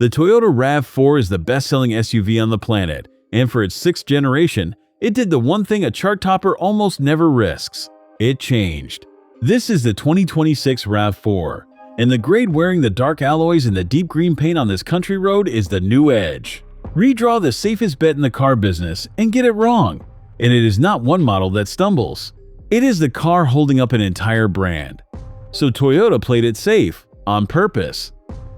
The Toyota RAV4 is the best-selling SUV on the planet, and for its sixth generation, it did the one thing a chart topper almost never risks. It changed. This is the 2026 RAV4, and the grade wearing the dark alloys and the deep green paint on this country road is the new Edge. Redraw the safest bet in the car business and get it wrong. And it is not one model that stumbles. It is the car holding up an entire brand. So Toyota played it safe, on purpose.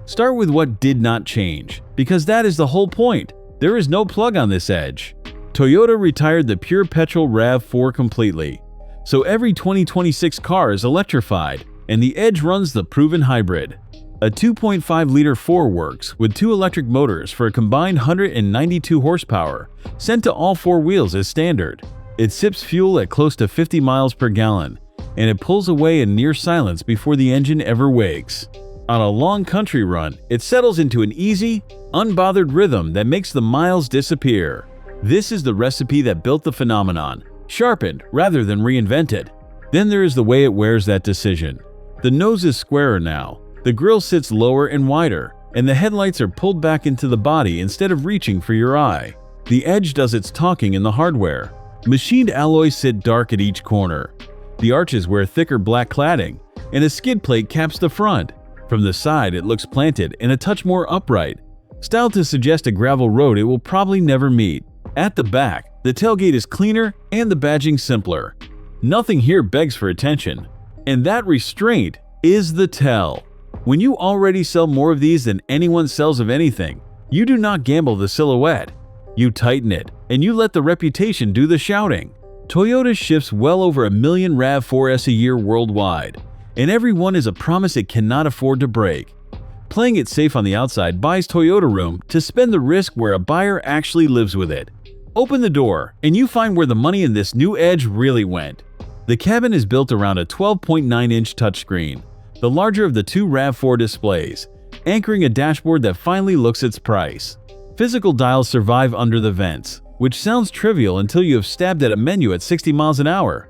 Start with what did not change, because that is the whole point. There is no plug on this Edge. Toyota retired the pure petrol RAV4 completely. So every 2026 car is electrified, and the Edge runs the proven hybrid. A 2.5-liter 4 works with two electric motors for a combined 192 horsepower, sent to all four wheels as standard. It sips fuel at close to 50 miles per gallon, and it pulls away in near silence before the engine ever wakes. On a long country run, it settles into an easy, unbothered rhythm that makes the miles disappear. This is the recipe that built the phenomenon, sharpened rather than reinvented. Then there is the way it wears that decision. The nose is squarer now, the grille sits lower and wider, and the headlights are pulled back into the body instead of reaching for your eye. The Edge does its talking in the hardware. Machined alloys sit dark at each corner. The arches wear thicker black cladding, and a skid plate caps the front. From the side, it looks planted and a touch more upright, styled to suggest a gravel road it will probably never meet. At the back, the tailgate is cleaner and the badging simpler. Nothing here begs for attention, and that restraint is the tell. When you already sell more of these than anyone sells of anything, you do not gamble the silhouette. You tighten it, and you let the reputation do the shouting. Toyota ships well over 1 million RAV4s a year worldwide, and every one is a promise it cannot afford to break. Playing it safe on the outside buys Toyota room to spend the risk where a buyer actually lives with it. Open the door, and you find where the money in this new Edge really went. The cabin is built around a 12.9-inch touchscreen, the larger of the two RAV4 displays, anchoring a dashboard that finally looks its price. Physical dials survive under the vents, which sounds trivial until you have stabbed at a menu at 60 miles an hour.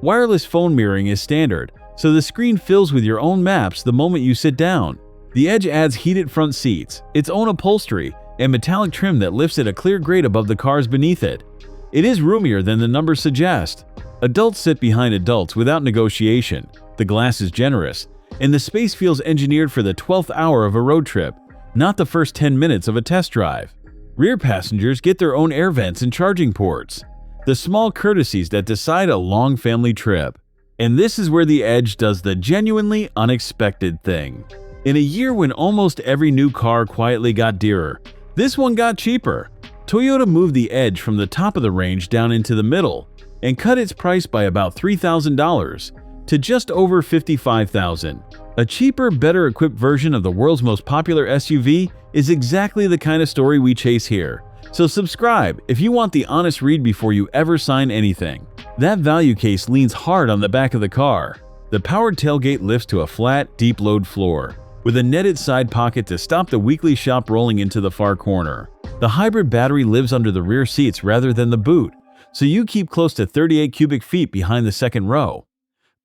Wireless phone mirroring is standard, so the screen fills with your own maps the moment you sit down. The Edge adds heated front seats, its own upholstery, and metallic trim that lifts it a clear grade above the cars beneath it. It is roomier than the numbers suggest. Adults sit behind adults without negotiation, the glass is generous, and the space feels engineered for the 12th hour of a road trip, not the first 10 minutes of a test drive. Rear passengers get their own air vents and charging ports, the small courtesies that decide a long family trip. And this is where the Edge does the genuinely unexpected thing. In a year when almost every new car quietly got dearer, this one got cheaper. Toyota moved the Edge from the top of the range down into the middle and cut its price by about $3,000 to just over $55,000. A cheaper, better equipped version of the world's most popular SUV is exactly the kind of story we chase here. So subscribe if you want the honest read before you ever sign anything. That value case leans hard on the back of the car. The powered tailgate lifts to a flat, deep load floor, with a netted side pocket to stop the weekly shop rolling into the far corner. The hybrid battery lives under the rear seats rather than the boot, so you keep close to 38 cubic feet behind the second row.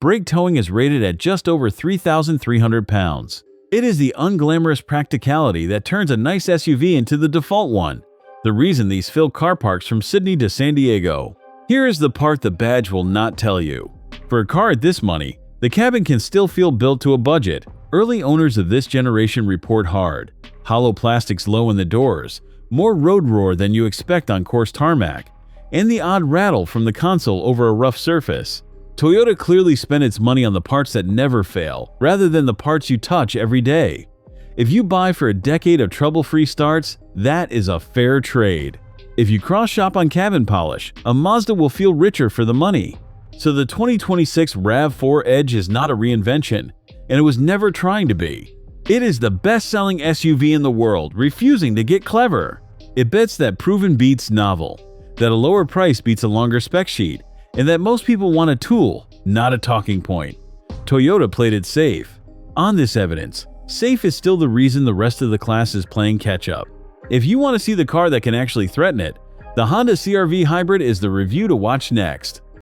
Brake towing is rated at just over 3,300 pounds. It is the unglamorous practicality that turns a nice SUV into the default one, the reason these fill car parks from Sydney to San Diego. Here is the part the badge will not tell you. For a car at this money, the cabin can still feel built to a budget. Early owners of this generation report hard. Hollow plastics low in the doors, more road roar than you expect on coarse tarmac, and the odd rattle from the console over a rough surface. Toyota clearly spent its money on the parts that never fail, rather than the parts you touch every day. If you buy for a decade of trouble-free starts, that is a fair trade. If you cross-shop on cabin polish, a Mazda will feel richer for the money. So the 2026 RAV4 Edge is not a reinvention, and it was never trying to be. It is the best-selling SUV in the world, refusing to get clever. It bets that proven beats novel, that a lower price beats a longer spec sheet, and that most people want a tool, not a talking point. Toyota played it safe. On this evidence, safe is still the reason the rest of the class is playing catch-up. If you want to see the car that can actually threaten it, the Honda CR-V Hybrid is the review to watch next.